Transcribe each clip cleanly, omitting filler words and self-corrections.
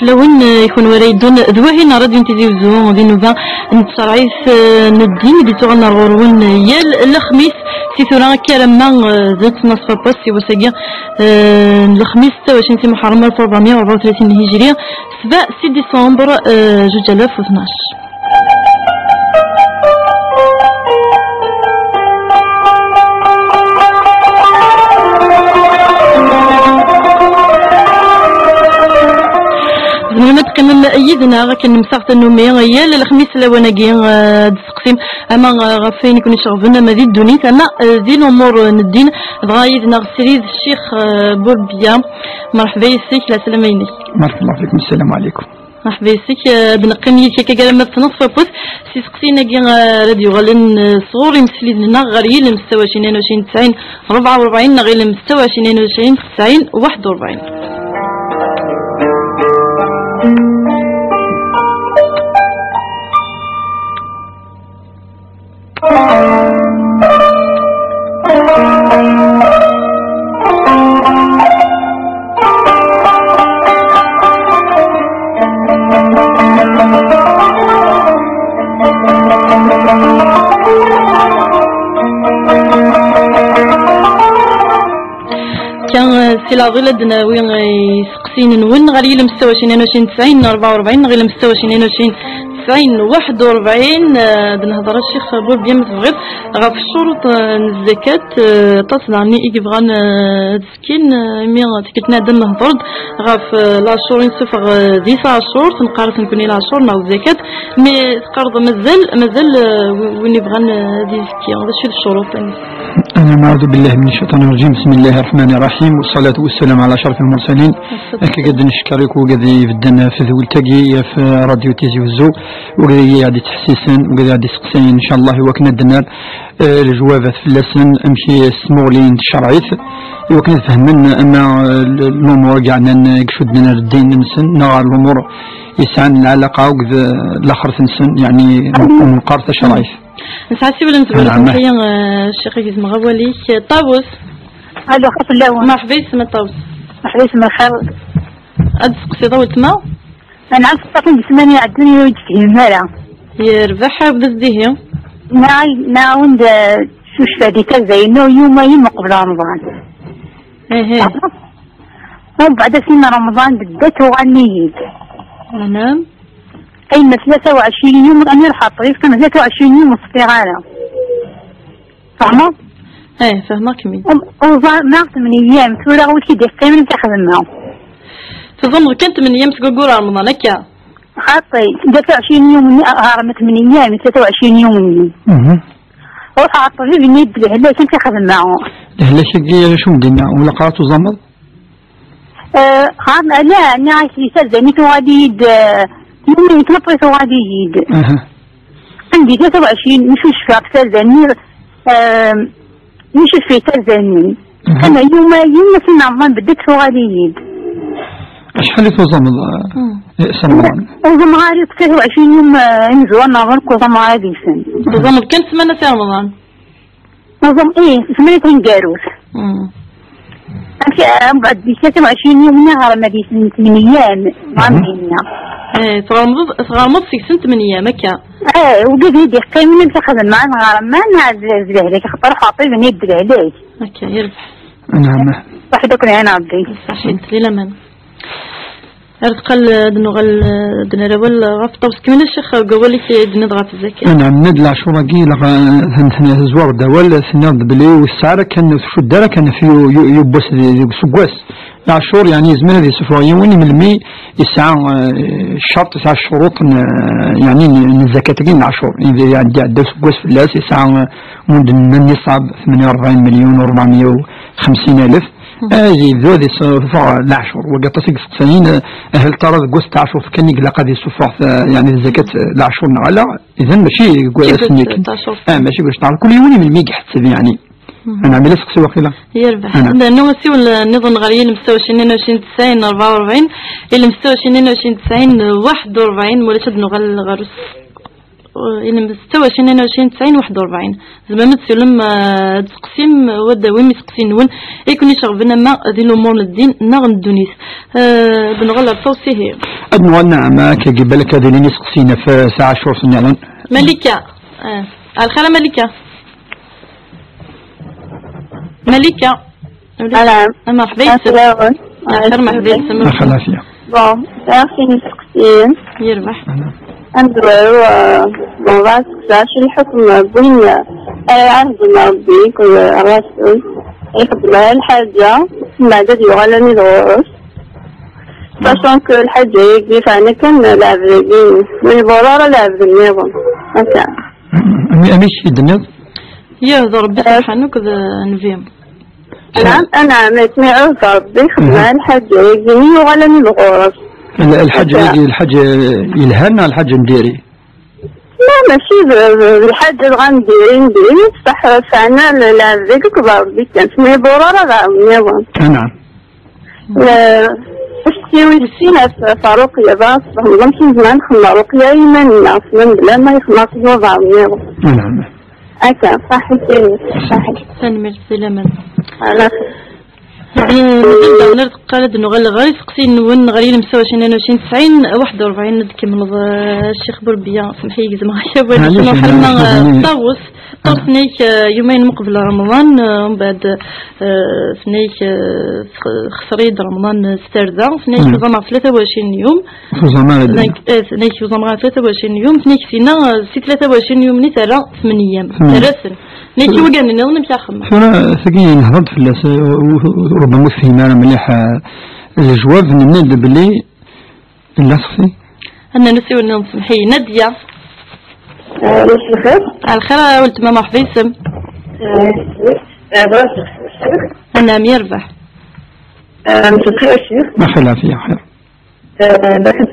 لون يكون وريدون ذوهي نرد ينتدي وزوم ودي نوفا نتصرعيث ندين دي تغنى الغرون يال الخميس سيثورا كرما ذات نصف باسي وساقيا الخميس 26 محرم 1434 هجرية 7 ديسمبر 2012. لما تكمل أيدنا كان مساقط النومي غيال الخميس لوناكي تسقسيم أما غفين يكون يشغفنا ما ذي الدونيت أما ذي الأمور ندين غايدنا غسريد الشيخ بوربيا. مرحبا يسيك لا سلاميني. مرحبا الله فيكم. السلام عليكم. مرحبا يسيك بنقني كي كلام في نصف بوث سيسقسينا كي راديو غالين صغور يمسلي لنا غير المستوى 22 90 44 غير المستوى 22 90 41. سي لا غير لدنا وين يسقسين وين غير المستوى 22 90 44 غير المستوى 22 90 41. نهضر الشيخ بوربيا متبغيض غاف الشروط الزكاة تصدعني يبغى تسكين مي تكتنا دم نهضر غاف لاشور نسفغ ذي شهور تنقارث نكوني لاشور مع الزكاة مي تقرض مازال وين يبغى ذي سكي هذا شي الشروط. أنا أعوذ بالله من الشيطان الرجيم. بسم الله الرحمن الرحيم والصلاة والسلام على أشرف المرسلين. هكا نشكرك وقدي بدنا في ذو التقي في راديو تيزي وزو وقدي غادي تحسيسن وقدي غادي سقسين إن شاء الله وكنا الدنار الجوابات في اللسن أمشي سمولين الشرعيث وكنا فهمن أما الأمور قاعدنا نقشدنا الدين نمسن نغار الأمور يسعن العلاقة وقد الآخر تنسن يعني مقارثة شرعيث. نسعسي ولا نتبع لكم حيا الشيخ يزم غوالي طاووس. الو خاف اللون. مرحبا يسمى طاووس. مرحبا يسمى الخير. أدسقسي ضوت ما؟ أنا عارف تقول بسماني عدني ويتفهم هلا. يربح بدا زديه. ناوند شو شفادي كزينو يوم قبل رمضان. ايه وبعد سنة رمضان بدات وغنيت. نعم. أي 23 يوم أنا راح أطريق كان 23 يوم استغالة. فاهمة؟ ايه فاهمة كمين. ما 8 أيام تقول أول شيء كامل تاخذ معه. تظن كنت من أيام تقول رمضان هكا. خاطي 23 يوم هرمت 8 أيام 23 يوم. روح أطريق بنيت بالهلا كان تاخذ معه. الهلا شقية شو مدينا ولا قرأت وزمر؟ خاطر لا أنا عايشة سزني تواديد يومي يتنطيت وغادي عندي 23 مش شفاق سازاني مش في سازاني أنا يوم في رمضان بدت وغادي شحال توزم رمضان؟ وزم غادي 23 يوم نزور نظرك وزم غادي سن وزم كم سمانة في رمضان؟ وزم إيه سمانة هنجاروس بعد 23 يوم نهار ما دي 8 أيام عاملين. تغامض في سنة 8 أيام هكا. وقد يدي قيمة تاخذ معنا غرمان نعزل عليك خطر خاطي بني يدل عليك. هكا يربح. نعم. وحدك أنا عبدي. صحيت لي لمن. قال دنوغل دنراول غفطة وسكمنا الشيخ قولي دنضغط في الزكاة. نعم ندلع شرقي لغا ثنتنا زوار دول ثناد بلي والسعر كان في الدار كان فيه يبوس سقواس العشور يعني زمان هذه سفر يومي من المي يسعى الشرط يسعى الشروط يعني الزكاة كاين العشور إذا عدى سقواس في الناس يسعى منذ النصاب 48 مليون و450 ألف. هذه ذو صفار العشر وقطع سقسين هل ترى قوس عشر كان يقلق هذه الصفار يعني الزكاة العشر نعلا إذا ماشي سنيك ماشي باش تعرف كل يوم من الميق حتى يعني أنا عملي سقسي وقيلا يربح لأنه سوى النظام غالي المستوى 22 90 44 إلى مستوى 22 90 41 ولا تبنو غرس إلى مستوى 22 90 41 زعما تسلم تقسيم ودا وين يسقسين وين يكون يشغبنا ما ذي الأمور الدين نغن الدنيس بنغلر توصيه أدنو نعم كيبالك هذا اللي نسقسينا في ساعة شهور سنة ملكة الخير ملكة ملكة نعم مرحبا يسر مرحبا يسر مرحبا فيها بون أخي نسقسين يربح ندويو بون راس كساش الحكم بين عندنا ربي كل الرسول يخدم على الحاجة بعد يغلني الغرس sachant que الحاجة يجي فأنا كان لعبدين من البرارة لعبد النظام هكا أميش في الدنيا يهضر ربي سبحانه كذا نفيم أنا عملت معه ربي يخدم على الحاجة يجيني يغلني الغرس الحاجة يلهنا الحاجة نديري لا ماشي بالحاجة غنديري بصح فأنا لعبدك كبار ربي كان اسمي برارة لعبد النظام نعم السينة فاروقية باس رمضان كي زمان خلنا رقية إيماننا أصلا بلا ما يخلص الوضع منيض نعم أكا صحي صحي تنمي السلامة على نرد قالت انه غير سقسي نون غير مساوي 22 90 41 نكمل الشيخ بربية سمحي زعما شابه شنو حرمنا طاوس طرسنيك يومين مقبل رمضان ومن بعد سنيك خسريد رمضان سترزا سنيك زعما 23 يوم سنيك زعما 23 يوم سنيك فينا 23 يوم ني ترى 8 ايام ثلاث نيكي وقعني نمشي أخمم فأنا ثقيل نهضت في اللاس ربما فهم أنا مليح الجواب من بلي لا صفي أنا نسيو نسمحي نادية مش الخير الخير قلت ما مرحبا يسم أنا ميربح مش الخير الشيخ ما خلا فيها خير بحث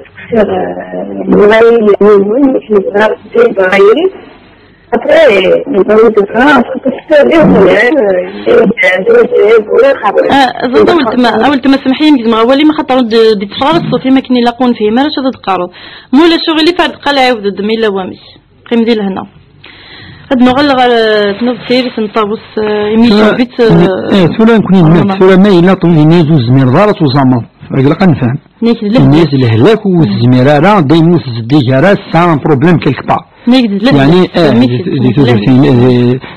غيري يمين مش غيري قلت ما سمحي نكزم اولي ما خاطر دي تفرار الصوفي ما كني لاقون فيه ما راش تقارض مولا شغلي فهاد قال عاود دمي لا وامش قيم دي لهنا هاد نغل تنوض سيري سنطابوس يميشو بيت ثولا نكوني نمات ثولا ما إلا طويل نيزو زمير دارت وزامر قلقا نفهم الناس الهلاك والزميرارة دايما الزديجارة سا بروبليم كيلك با يعني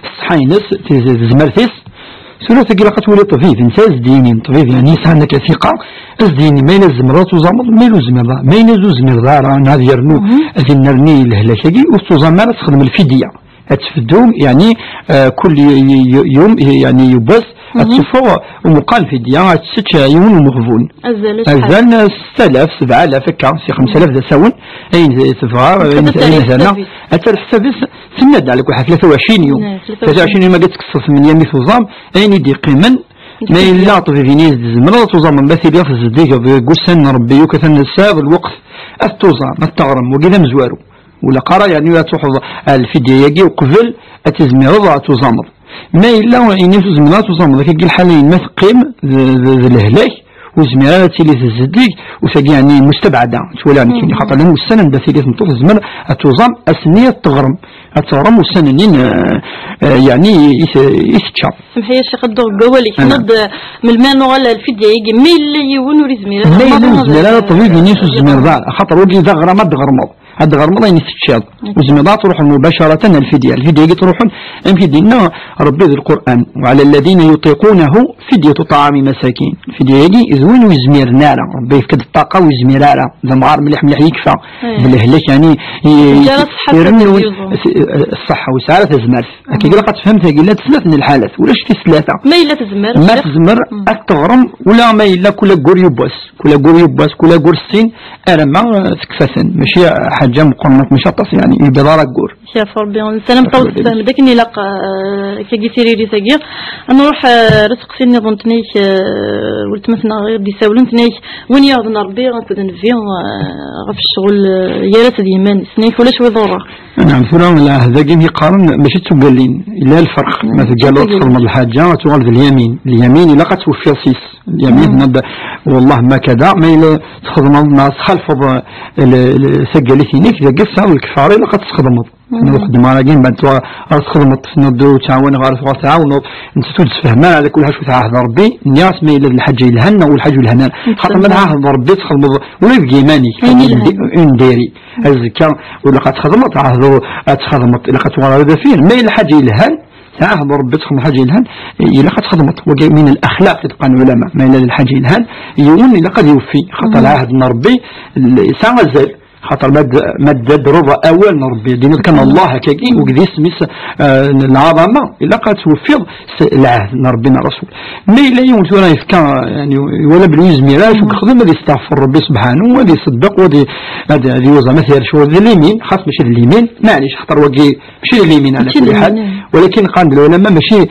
الصحينس زمرتيس سولا تقيلا قتولي طفيف انت زديني طفيف يعني عندك ثقة زديني ما يلزم مرات وزامر ما يلزم مرات ما يلزم زمير دارة نهار يرنو هذي نرني الهلاكي وتزامر تخدم الفدية تفدوم يعني كل يوم يعني يبث الصفوة ومقال فدية تسج عيون ومغفون أزال 6000 7000 هكا 5000 ذا ساون أي تفغى مثلا أتى الحساب سند عليك واحد 23 يوم 23 يوم ما قد تكسر 8 مثوزام أين يدي قيما ما إلا طفيفينيز زمرة توزام من بثي بيغ في الزديقة بقسن ربي وكثن الساب الوقت التوزام التغرم وقيدا مزوارو ولا قرا يعني تروح الفدية يجي وقبل أتزمير وضع توزامر ما إلا وإن زمرات توزامر ذاك الحالين ما تقيم ذا الهلاك وزميرات اللي تزديق وثقي يعني مستبعدة ولا يعني خاطر لأنه السنة دا ثلاث مطوف زمر التوزام السنية التغرم والسنين يعني يستشعر سمحي يا شيخ الدور قولي نض من المانوال الفدية يجي ميل يونوري زميرات ميل زميرات طبيب ينيسو الزمير ذا خاطر ولي ذا غرامات غرمض هاد غرمض يعني تتشاض وزميرات تروح مباشرة الفدية يجي تروحون يمكن ربي ذي القرآن وعلى الذين يطيقونه فدية طعام مساكين الفدية يجي زوين ويزمير نارا ربي يفكد الطاقة ويزمير نارا ذا مغار مليح يكفى ذا الهلاك يعني يرمي الصحة وسعادة تزمر كي قلقت فهمت قلت ثلاث من الحالات ولاش في ثلاثة ما إلا تزمر ما تزمر التغرم ولا ما إلا كل قور يبوس كل قور السين أنا ما تكفثن ماشي حاجة مقارنة مشاطس يعني بدارة قور شاف ربي السلام طوس فهم داك اللي لاق كي سيري تاكير نروح رزق سيني ظنتني ولت مثلا غير دي ساولنتني وين ياضنا ربي غنكون نفي غف الشغل يا ديما سنيك ولا شوي ضرر نعم فلان هذا كي يقارن ماشي تقولين الا الفرق مثلا قالوا تصل من الحاجه تغال اليمين الا قد توفي صيص يمين والله ما كذا ما إلا تخدم الناس خلفض سجلتينيك إذا قصة والكفاري لقد تخدمت نخدم على جيم بعد تخدمت نبدو تعاون غارس تعاونوا أنت تفهمان على كل شيء تعهد ربي الناس ما إلا الحاجة الهنا والحاجة الهنا خاطر من عهد ربي تخدم ولا بجيماني إن ديري الزكاة ولا قد تخدمت عهد تخدمت إلا قد تورد فيه ما إلا الحاجة الهن تعهد ربي تخدم حاجة الهن إلا قد خدمت وجاي من الأخلاق تبقى العلماء ما إلا الحاجة الهن يقول إلا قد يوفي خاطر عهد ربي ساعة زال خاطر مد رضا أول ربي دينا كان الله كاين وكذي سميس العظمة إلا قد توفيض العهد ربنا رسول ما إلا يوم تورا يفكا يعني ولا بلويز ميراج وكخدم هذا يستغفر ربي سبحانه وهذا يصدق وهذا هذه وزع مثلا شو هذا اليمين خاص ماشي اليمين معليش خاطر وكي ماشي اليمين على كل حال ولكن قال العلماء ماشي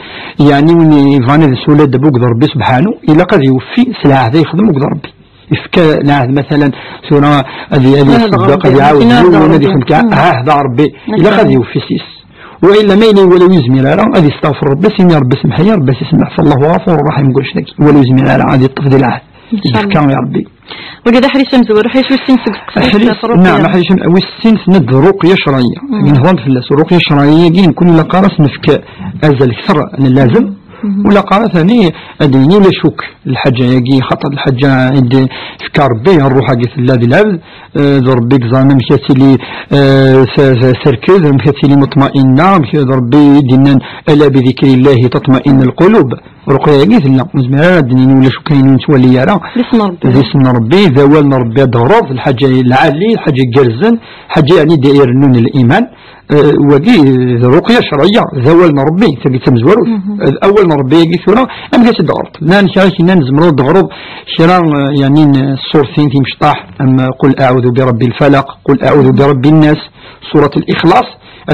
يعني وني فاني السولة دبوك ربي سبحانه إلا قد يوفي سلعة هذا يخدم وكذا ربي يفكا العهد مثلا سورة هذه الصدق هذه عاود هذه خمكة هذا ربي إلا قد يوفي سيس وإلا ما يلي ولا يزمي لا هذه استغفر ربي سيني ربي سمحي ربي يسمح فالله غفور رحيم نقول شنك ولا يزمي لا هذه الطفل العهد يفكا يا ربي وكذا حريص مزور حيث السن نعم حريص والسن ند رقية شرعية من هون في الناس رقية شرعية جين كل قارس نفك أزل كثر لازم ولا قارة ثاني أديني ولا شك الحاجة يجي خطر الحاجة عند فكار بيه الروح حاجة الذي العبد ضربي زانا مشيتي لي سركز مشيتي لي مطمئنة مشيتي ضربي دينا ألا بذكر الله تطمئن القلوب رقية يجي لا مزمرة أديني ولا شكين نتولي يرى اسم ربي ذوال ربي ضرب الحاجة العالي الحاجة جرزن حاجة يعني دائر نون الإيمان ودي رقية شرعية ذوال ربي تبي تمزور أول ربي يجي ثورة أم جالس الضغط لا نشارك نزمرو الضغط شراء يعني الصورتين في مشطاح أم قل أعوذ برب الفلق قل أعوذ برب الناس سورة الإخلاص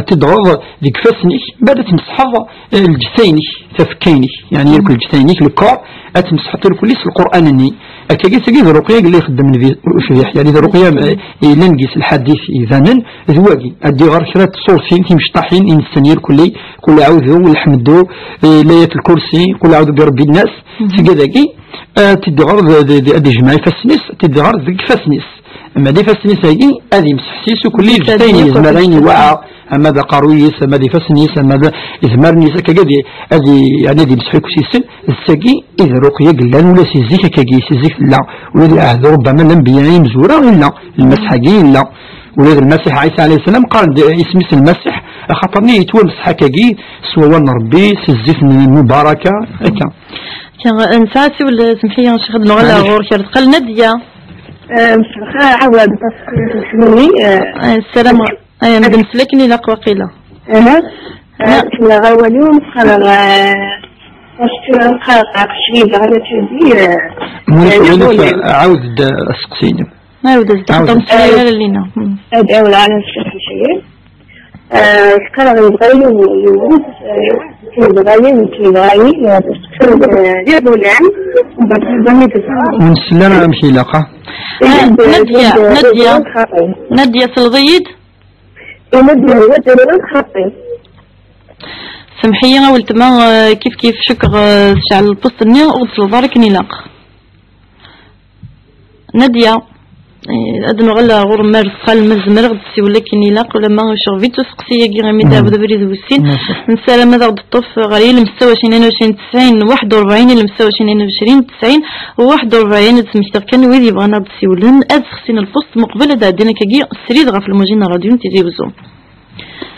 تدعوض ذيك فسنيك بدأت تمسحض الجثينك تفكينك يعني يركل جثينك الكور أتمسح تركل ليس القرآن أني أكيد سجيد الرقية اللي يخدم من فيش يعني الرقية لنجس الحديث إذاً ذواقي أدي غير شرات صورتين في مشطحين إنسان يركل كل أعوذ والحمدو ليلة الكرسي كل أعوذ برب الناس سجداقي تدعو أدي جماعي فسنس تدعو ذيك فسنس أما دي فسنس هذه مسحسيس وكل جثيني زمرين وعى أما ذا قارويس أما ذي فسنيس أما ذا إثمارنيس كجدي هذه يعني ذي مسحيك سيسن الساقي إذا رقية قلان ولا سيزيك كجي سيزيك لا ولا عهد ربما الأنبياء مزورا إلا المسحقين لا ولا المسيح عيسى عليه السلام قال اسم المسيح خاطرني يتوى مسحا كجي سوا ربي سيزيك المباركة هكا كان نساسي ولا سمحية شيخ نغلا غور كارت قال نادية عوض السلام أنا بنسلكني لك وقيلة لا غير اليوم خلق شريف على تدير عاود اسقسيني عاود اسقسيني لينا أدعو على الشيخ شيء خلق يتغير ونسلنا أمشي لقى نادية سلضيد سمحية ولتما كيف شكر شعل البوست النيا وصل ضارك نيلاق نادية أدنى غلا غور مارس خال مزمر غدسي ولكن نيلاق ولا ما شغفيتو سقسية كي غمي دابا بريد وسين نسالة ماذا غد الطف غالي المستوى 22 90 41 المستوى 22 90 و41 تسميتر كان ويدي بغانا غدسي ولن أز خسين البوست مقبل هذا عندنا كي السريد غا في الموجينا راديو تيزيوزو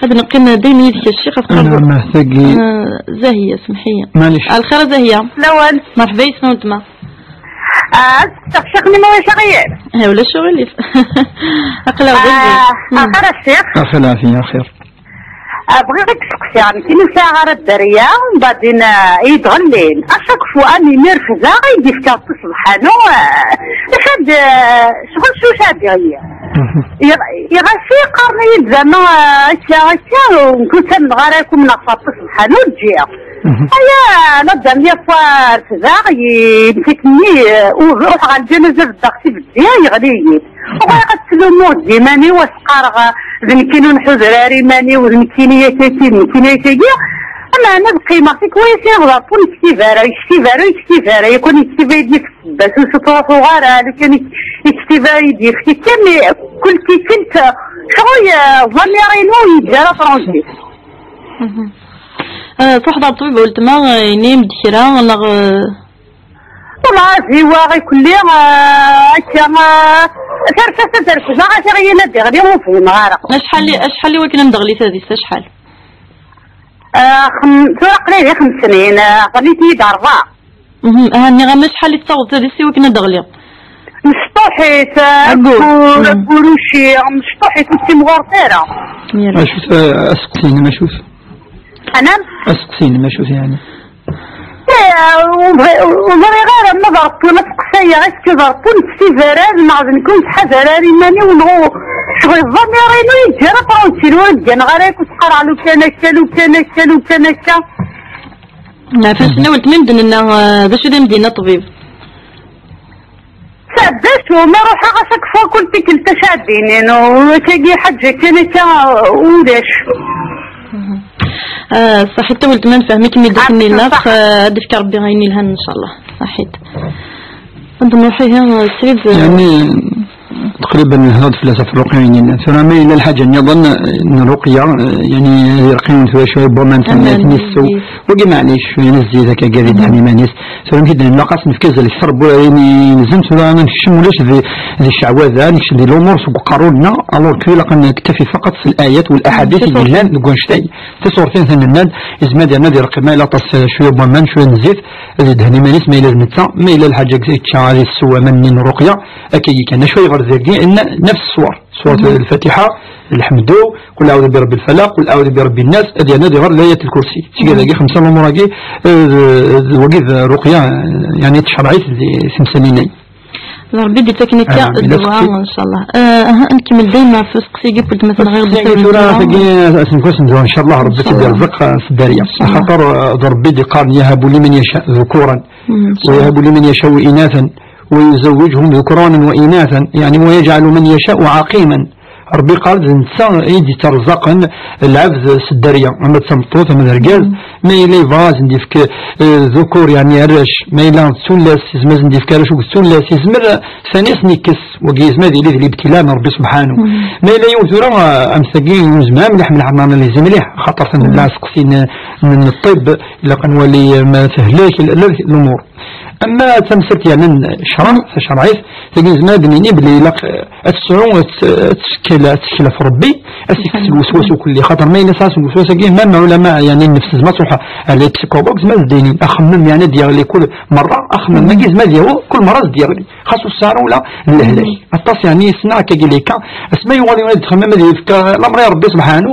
هذا نقلنا دايما يدك الشيخ زاهية سمحية الخير زاهية الأول مرحبا يسمعوا انتما تقشقني ما شغير ولا شغل أقلا أقرأ الشيخ أخلا فيها خير بغيت تسقسي يعني كي نساء غير الدرية وبعدين يتغلين أشك فؤاني مركزة غيدي في كاطو سبحانه شاد شغل شو شاد يغسي قرني يلزم اشياء وكنت نغاريكم من كاطو سبحانه وتجي أيا نبدا لي فوار كذا يمسكني وروح على الجنازة بالدقسي بديها يغليين وغاقد تلومو ديماني واسقارغ ذنكينو نحوذ راري ماني وذنكيني يتاتي ذنكيني يتاتي أنا القيمة في كويسين غلطون يكتيفارا يكون يكتيفا يديك بس وسطوها صغارة لكن يكتيفا يديك كامل كل كنت شوية ضميرينو يجارة فرنسي. تروح دار الطبيب قلت ما ينام دكرا ولا والله زيوا كل يوم هكا تركز ما غير ينادي غادي مفهوم غارق. شحال اللي وكنا مدغليت هذه شحال؟ قليل 5 سنين قليتي دار 4. هاني غير شحال اللي تصوت هذه السي وكنا دغلي مسطوحيت بولوشي مسطوحيت كنت مغرطيرة. شوف اسقسيني ما شوف انا اسقسيني ما شوف يعني وبغي غير ما ضربتو ما تقصيا غير كضربتو نستيفارات ما غادي نكون شحال راني ماني ونغو شغل الضميرين يجي راه فرونسي الولد كان غير كتقرا لو كان هكا فاش ناولت من مدينة باش بدا مدينة طبيب ساداتو ما روحها غاسك فوا كل تكلتا شادين وتاقي حاجة كانت وداش صحيت ولد ما نفهمك مي دخلني لاخ هادفك ربي غيني لها ان شاء الله صحيت انت نروحي سيد يعني تقريبا هذا فلسفة الرقية يعني فرما إلى الحاجة نظن أن الرقية يعني يرقين شوية بومان تنسو وقي معليش شوية نزي ذاك قاعد يعني مانيس فرما كده نلاقص نفكز اللي صرب يعني نزمت ولا نكشم ولاش ذي الشعوذة نكشم ذي الأمور سوق قارورنا ألور كي لقى نكتفي فقط في الآيات والأحاديث اللي لان نقول شتاي تصور فين ثان الناد إزماد يعني نادي رقي ما إلا تص شوية بومان شوية نزيت زيد هني مانيس ما إلى المتسا ما إلى الحاجة تشا هذه السوا من الرقية أكيد كان شوية غير ذاك إن نفس الصور سورة الفاتحة الحمد قل أعوذ برب الفلق قل أعوذ برب الناس هذه أنا غير الآية الكرسي تيجي ذاك 5 المراقي وقيد رقية يعني تشرعيت سمسميني ربي دي تكنيكا الدواء ان شاء الله نكمل ديما في سقسي قلت مثلا غير بسورة ان شاء الله ربي تدير الرزق في الدارية خاطر ربي دي قال يهب لمن يشاء ذكورا ويهب لمن يشاء إناثا ويزوجهم ذكرانا وإناثا يعني ويجعل من يشاء عقيما ربي قال الانسان يدي ترزق العبد السدارية اما تسمطوط اما الرجال ما يلي فاز نديفك ذكور يعني الرش ما يلا تسولاس يزمز نديفك الرش وتسولاس يزمر ثانيس نيكس وقيزما دي لي ابتلاء من ربي سبحانه ما يلا يوثر امساكين يزمام لحم العمران اللي زمليح خاطر الله سقسين من الطب الا كنولي ما تهلاك الامور اما تمسك يعني شرعيت لكن زمان بنيني بلي لاق السعو تشكل في ربي اسيك الوسواس كل خاطر ما ينساس الوسواس كاين ما علماء يعني النفس ما تروح على البسيكولوج ما زدينين اخمم يعني ديالي كل مره اخمم ما كيز ما ديالو كل مره ديالي خاصو السعر ولا الاهلاك الطاس يعني صنع كيليكا اسماء يغادي تخمم هذه الامر يا ربي سبحانه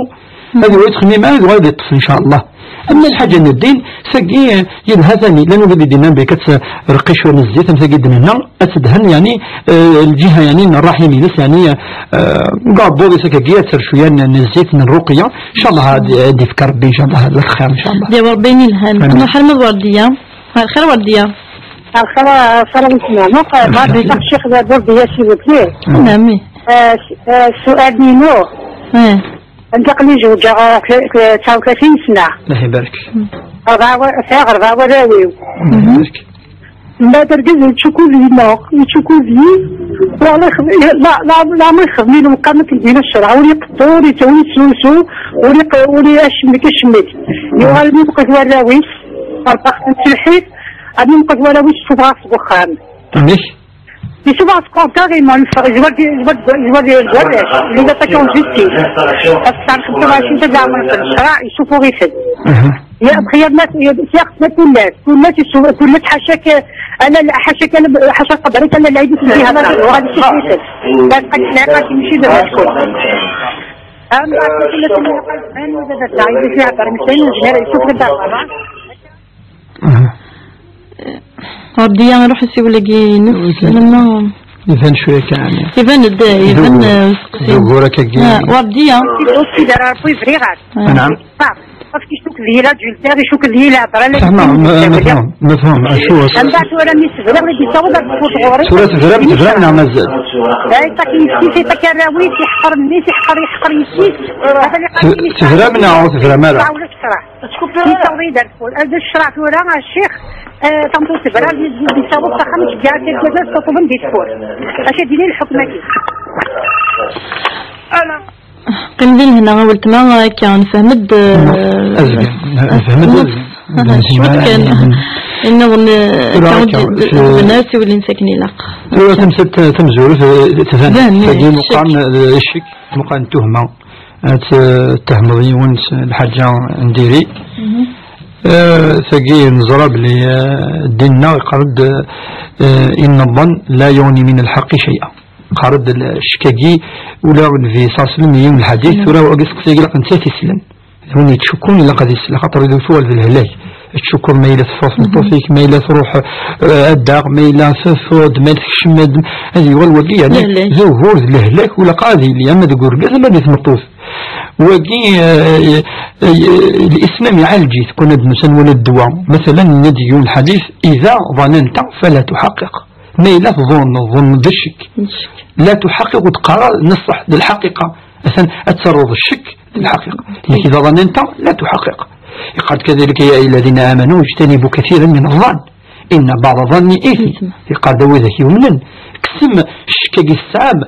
هذه هو تخمم هذه غادي يطفي ان شاء الله. أما الحاجة من الدين ساقي يدهثني لأنه قد يدينا بك رقي شوية من الزيت أمساقي دهنا أتدهن يعني الجهة يعني الرحم يدس يعني قاعد بوضي ساقي أتر شوية من الزيت من الرقية إن شاء الله هادي فكر ربي إن شاء الله هذا الخير إن شاء الله. دي وربيني الهان أنا حرمة وردية الخير وردية الخير سلام اسمع ما بيت الشيخ ذا وردية سيبوكلي نعم سؤال نينو انتقلي زوجة 39 سنة الله يبارك صغر وراوي لا تركز تشكو لي لا ما يخدمي له مقامة ديال الشرع ولي قطور يتوي سوسو ولي اشمك يوغالبي بقيت وراويس فرقت تلحيت غادي نبقى وراويس في راس بخام Il souvent ce compteur il m'a je vois les attaques en justice parce que ça me fait de la main il faut pour يفد يا خيرنا سياقنا كلها حاشاك انا حاشاك انا حاشا قدرت انا اللي عيدت فيها انا وغادي نشوف بس قد تلاقى تمشي دابا تكون انا انا دابا عايز فيها برمسين يشوف الدار رديا نروح نسيب لقي نفس لما يفن شوية كامل يفن الداء يفن دوغورا كاكي ورديا وكي دار ربي فريغات نعم باسكو يشوك الهيلة جلتاغ يشوك الهيلة مفهوم شو من بعد ولا نسفر غادي يصوب الفوت سورة فغرام نعم مازال يسكي تكراويت يحقر الناس يحقر يسكي تفرام نعم تفرام الشرع يسوي دار فول هذا الشرع فورا الشيخ تنطو تبرا بيساوي الصحه مش كاع الجزاء تطلب دي فول اش ديري الحكم هذه انا قنبيل هنا قلت ما كان فهمت شوت كان إنه الناس واللي نسكني لق تمزور تفهم مقام الشك مقام التهمة تهمضي ونس الحاجة نديري ثقي نزرب لي ديننا قرد إن الظن لا يغني من الحق شيئا قرد الشكاكي ولا في صاصل من الحديث ولا وقص قصير لق نسيت يسلم هوني تشكون إلا قد يسلم خاطر يدو فوال في الهلاك تشكر ما إلا تفوت نطوفيك ما إلا تروح الداغ ما إلا تفوت ما تشمد هذه هو الوقي يعني ظهور الهلاك ولا قاضي اللي أما تقول لازم ما يتمطوف وقي الإسلام يعالجي تكون ادنسا ولا الدواء مثلا ندي الحديث إذا ظننت فلا تحقق ما إلا تظن بالشك لا تحقق وتقرر نصح للحقيقة مثلا أتسرض الشك للحقيقة إذا ظننت لا تحقق قد كذلك يا أيها الذين آمنوا اجتنبوا كثيرا من الظن إن بعض الظن إثم قد وذاك يمنن كسم الشكاك الصعب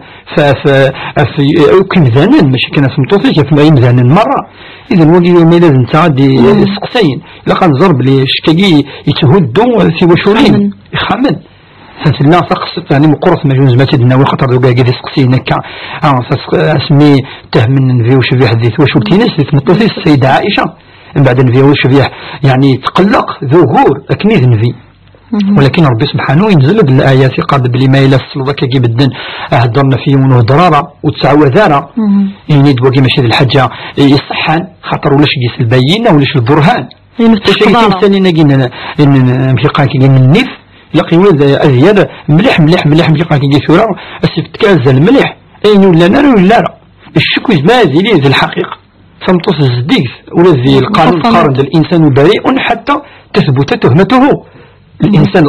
في مذانا ماشي كان في مطوفيك في مذانا مرة إذا وقي ما لازم تعدي سقسين لقد ضرب لي الشكاكي يتهدوا في وشورين يخمن فسنا سقسط يعني مقرص مجوز ما تدنا وخطر ذوقا قد يسقسينا كا اسمي تهمن في وش في حديث وش التينس في مطوفي السيدة عائشة من بعد نفي وش فيه يعني تقلق ظهور أكنيذ نفي ولكن ربي سبحانه ينزل بالآيات قاد بلي ما إلا فصل ذاك يجي بدن أهدرنا فيه ونهدرارا وتسعوذارا يعني دوكي ماشي الحاجة يصحان خاطر ولاش يجيس البينة ولاش البرهان ثاني نجينا إن مشيقاك يجي من النف يلاقي ولد أزياد مليح مليح مليح مشيقاك يجي ثورة أسفت كازل مليح أين ولا نار ولا لا الشكوز ما زيلي ذي الحقيقة فمتص الزديف ولا ذي القانون قارن الإنسان بريء حتى تثبت تهمته الإنسان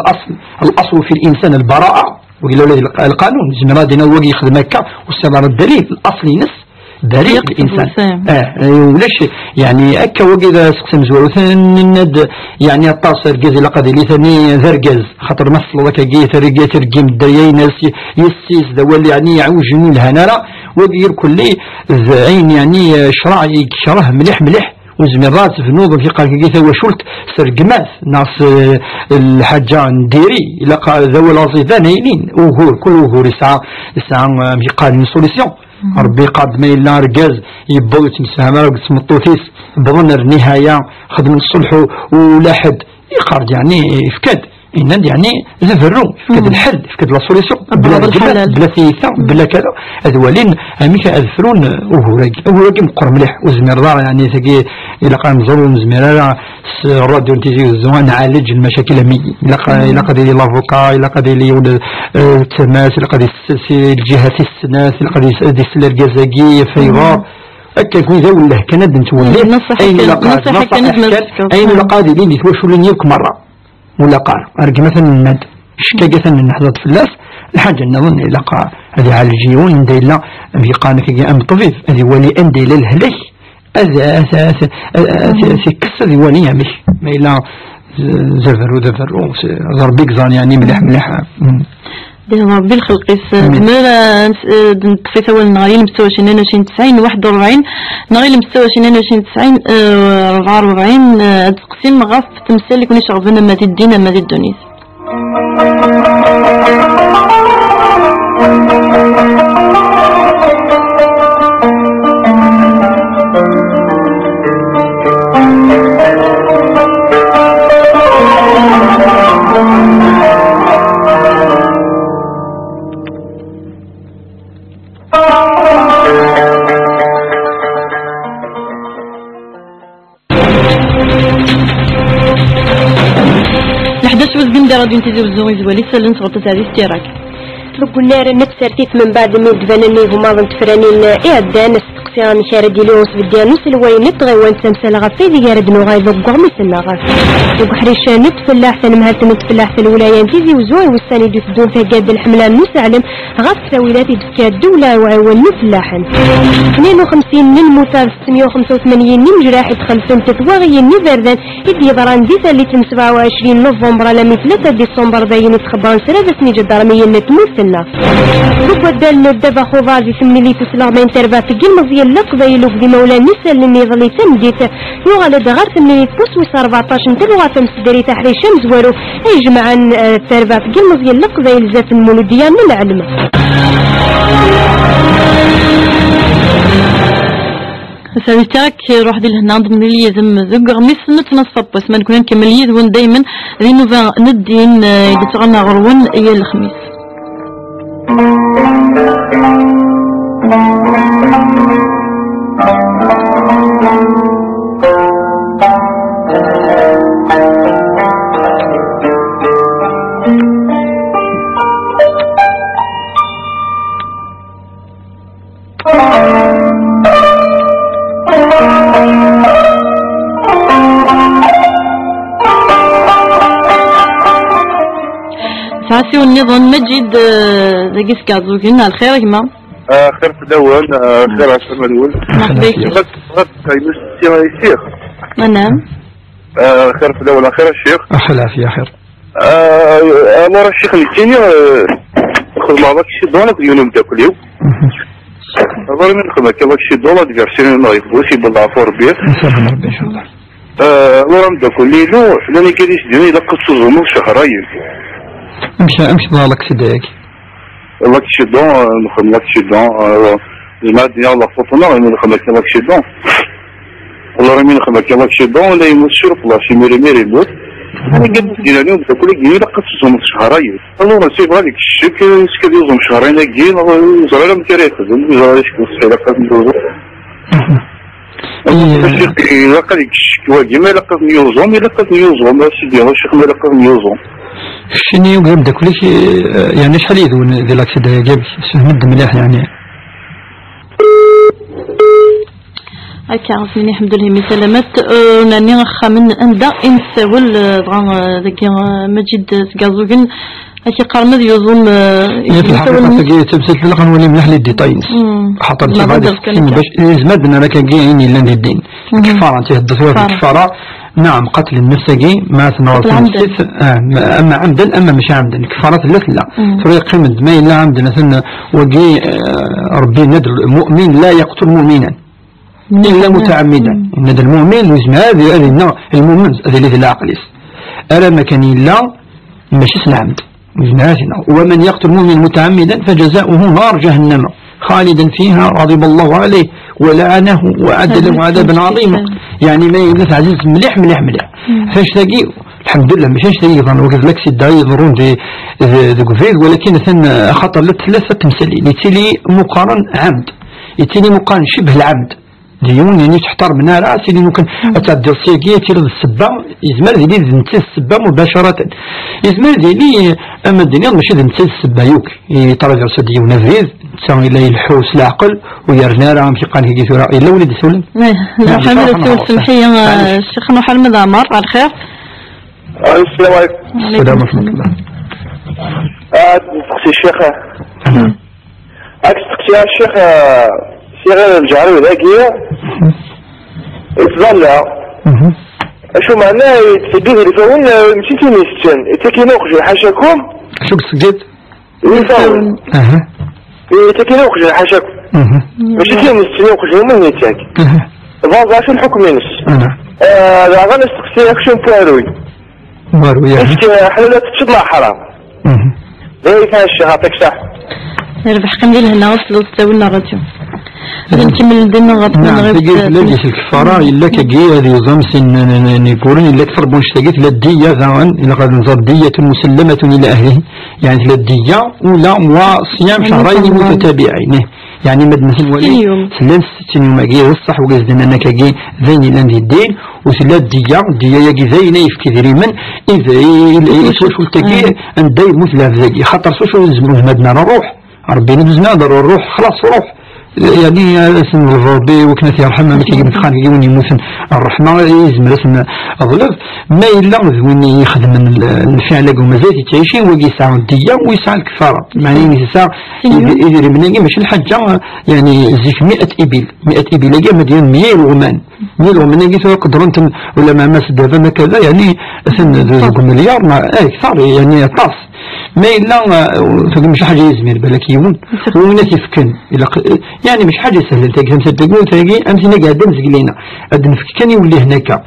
الأصل في الإنسان البراءة وإلا القانون زمرا دينا وقي يخدم هكا واستمر الدليل الأصلي نص بريء الإنسان ولاش يعني هكا وقي إذا سقسم زوالو ثاني يعني الطاسر جاز لقد لي ثاني ذرجاز خاطر مصل ذاك جي ثرجي ترجم الدريين يسيس ذوال يعني يعوجني الهنارة وقي يركل لي عين يعني شرع يكره مليح مليح وزمرات في نوض في قال كيف وشلت سرقماث ناس الحاجة نديري لقى ذوي العصيدان هينين وهور كل وهور يسعى قال سوليسيون ربي قاد ما إلا رجاز يبغوا يتمسها راه تمطوثيس بظن النهاية خدم الصلح ولا حد يخرج يعني يفكد إن يعني زفرو فكد الحل فكد لا سوليسيون بلا ثيثة بلا كذا أذولين أميك أذفرون وهوراكي مقر مليح وزمرار يعني ثقي إلا قام نزورو مزمرار الراديو تيجي الزوان نعالج المشاكل إلا قد لي لافوكا إلا قد لي التماس إلا قد الجهات السناس إلا قد يسل الجزاقية فيغار أكا يكون ذا ولا كند نتولي أين لقادي لين يتوشوا لين يرك مرة ولا قار أرجع مثلا الند شكاجة من نحضر في اللاس الحاجة نظن إلا قار هذه على الجيون ندي لا في قانك يجي أم طفيف هذه ولي أندي للهلك في كسر ذي ولي مش ما إلا زفر ضربيك زان يعني ملح ملح دينا ربي الخلق مالا نطفي ثوال نغير مستوى شنين 90 41 نغير مستوى شنين 90 44 تقسيم غاف تمثال يكون يشغفنا ما تدينا ما تدونيس غادي نتيجي بالزوغ يزوالي سالن صغط تاع ستيراك نطلق النار نتسرتيت من بعد ما يدبانني هما ضمن تفرانين إعدان استقسام شارد ليونس بالديانوس الوين نطغي ونسمسل غفي ذي يارد نوغاي ذو قغمي سنغاف وقحريش نتفلاح تنمهات نتفلاح الولاية نتيزي وزوي والساني دو تدون في قاد الحملان نسعلم غاف ساويلات يدفكا الدولة وعيوان نفلاحا 52 من المثال 685 من جراح تخلفن تتواغي نيفردان إدي ضران ديسا اللي تم 27 نوفمبر لمي 3 ديسمبر باين تخبران سرادة سنيجة درمية نتموثلنا ربا دال الدبا خوضار دي سمني تسلغ من تربا في قلمزي اللقضة يلوك دي مولا نسا اللي ظلي تمديت يغالى دغار ثمني تبوس 14 نتبغى تمسدري تحري شمس وارو أي جمعا تربا في قلمزي اللقضة يلزات المولودية من العلم ساويتاك روح دي لهنا ضمن اللي يزم ذوق غميس نتنصب بس ما نكون نكمل يذون دايما ذي نوفا ندين يتغنى غرون هي الخميس ساسي والنظام مجد ذاكيس كازوكين الخير يا جماعة خير تدون خير عشان مدول مرحبا غد الشيخ نعم خير تدون خير الشيخ العافية يا خير مرة الشيخ الثاني خذ مع ذاك الشيء دونك اليوم تاكل يوم مرة من خذ معك ذاك الشيء دونك فيرسيون نايف بوسي بالعفو ربي نسلم ربي إن شاء الله مرة من تاكل لي لو لاني كاديش ديني لقد صوزو شهرين امشي ضالك سداك لاك شيدون نخدم لاك شيدون زعما الدنيا الله خصوصنا راني نخدم لاك شيدون والله راني نخدم لاك شيدون ولا يموت شرب الله شي ميري يموت انا قد ديالهم تاكل كي لقد تصوم شهرين الله نسيب هذيك الشك سكا يوزم شهرين كي زعما ما كيريخ زعما شكون لقد ندوزو لقد الشكوى كيما لقد نيوزوم لقد نيوزوم سيدي الشيخ ما لقد نيوزوم شنو يقول بدك وليش يعني شحال يذون ذي لاكسيدا يا جاب مد مليح يعني هكا عرفني الحمد لله من سلامات ناني غخا من اندا انساول ذاك مجد سكازوكن هكا قرمد يوزوم في الحقيقة تجي تبسط لك نولي مليح لي ديتاينز حاطر شي بعد باش زمدنا لك كاين لا ندين كفاره تهدثوا في الكفاره نعم قتل النفس ما تنوصل اما عمدا اما مش عمدا كفارات لا طريق قيمة ما الا عمدا مثلا وجي ربي ندر المؤمن لا يقتل مؤمنا الا متعمدا ندر المؤمن لازم هذه المؤمن هذه العقل الا ما كان الا ماشي العمد ومن يقتل مؤمن متعمدا فجزاؤه نار جهنم خالدا فيها غضب الله عليه ولعنه وأعد له عذابا عظيما يعني ما يلث عزيز مليح فاش تلاقي الحمد لله ماشي تلاقي ظن وقف لك سيدا يضرون ذي كوفيد ولكن ثن خطر ثلاثة تمثيلي يتيلي مقارن عمد يتيلي مقارن شبه العمد ديون يعني تحتار من راسي اللي ممكن تعدي السياقية تيرد السبا يزمر ذي نتي السبا مباشرة يزمر ذي اما الدنيا ماشي نتي السبا يوك يطرد راسو ديون نفيذ تساوي إلا يلحوس العقل ويرنا راه مشي قال هيك ثورة إلا ولد سولم لا حمد السول سمحية الشيخ محمد عمار على الخير السلام عليكم السلام ورحمة الله تقصي الشيخ تقصي الشيخ صغير الجعروي ذاكية يتظلع شو معناه يتسدوه اللي فاون مشيتي نيستن يتكينوخ حاشاكم شو بسجد يفاون يتكينوخ حاشاكم مشيتي نيستن يوخ من يتاك فاضع في الحكم ينس لا غانا استقسيك شو مكاروي يعني حلولات تطلع حرام ايه فاش عطيك صح ربح قنديل هنا وصلوا تساوينا الراديو نكمل ندنا غطنا غير لجلس الكفارة إلا كجي هذه زمس نقولون إلا كثر بونشتاقيت لا الدية ذاون إلا قد نظر دية مسلمة إلى أهله يعني لا الدية ولا وصيام شهرين متتابعين يعني مد مثل ولي سلان 60 يوم أجي الصح وقصدنا أنك أجي ذين لان الدين وثلاث ديا يجي ذين يفكي ذري من إذا يسوي تجي أن داي مثل هذا خاطر سوشو زمرو مدنا نروح ربي نبزنا ضرور روح خلاص روح يعني اسم ربي وكنت يرحمها متى يجي خان يجون يموتن الرحمة يزمر اسم أظلف ما إلا وين يخدم الفعل قوم زيت تعيشين ويجي ساعة الدية ويسعى الكفارة معناه ساعة يدير من يجي مش الحجة يعني زيك 100 إبل 100 إبل يجي مدين 100 رومان 100 رومان يجي قدرنت ولا ما مس دابا ما كذا يعني أثن مليار ما أكثر يعني طاس ما إلا مش حاجة يزمر بالك يمون ومن يفكن يعني مش حاجة سهلة تقدم تقول تلاقي أمسنا قاعدين زقلينا قد نفكني يولي هناك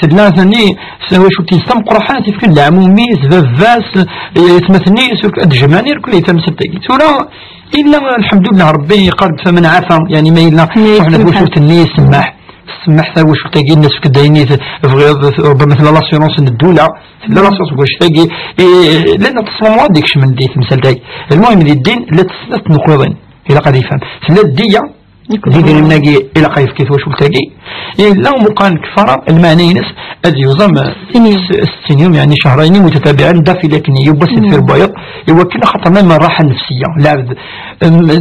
سدنا ثاني سوى شو تيستم قرحان تفكن العمومي زفاس يتمثلني سوك الجمانير كل يتمثل تلاقي سورة إلا الحمد لله ربي قرب فمن عافى يعني ما إلا وحنا بوشوت الناس سماح سمحت واش تلاقي الناس كدايني ربما مثل لاسيونس الدولة لا لاسيونس واش تلاقي لأن تصمم ديكش من ديت مثال تاعي المهم الدين لا تنقضين إلا قد يفهم لا الدية دي مناقي إلا قايف كيف واش تلاقي إلا مقارن كفارة المعنى ينس أدي يوزم 60 يوم يعني شهرين متتابعين دافي لكن يبس في البيض يوكل خاطر من الراحة النفسية العبد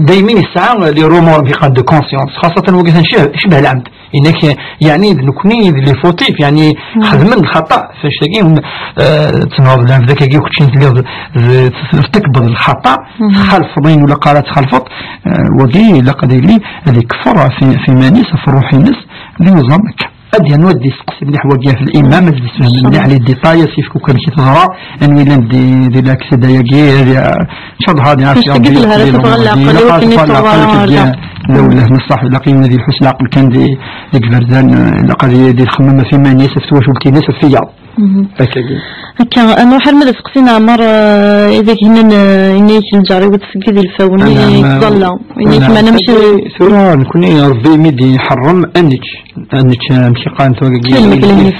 دايما الساعة اللي رومور في قد كونسيونس خاصة وقت شبه العمد إنك يعني نكوني اللي فوتيف يعني خدم الخطأ فاش تلاقيهم تنوض لهم ذاك يجي كلشي تكبر الخطأ خلف ضين ولا قالت خلفط وقي لقد لي هذه كفرة في مانيس في روح الناس اللي يظلمك أدي نودي سقسي مليح وقيا في الإمام مجلس مليح لي الديتاي سيفكو كان شي تظهر أن ويلان دي لاكس داياكي إن شاء الله هذه عافية لو له نصح لقينا ذي الحسن عقل كان دي كفرزان لقد دي الخمامة في مانيس فتوى شوكتي ناس فيا هكا أنا حرمة سقسينا عمر إذا كنا إنيش الجاري وتسقي الفوني ظلا إنيش ما نمشي ثورة نكوني ربي ميدي يحرم أنك مشي قان توقي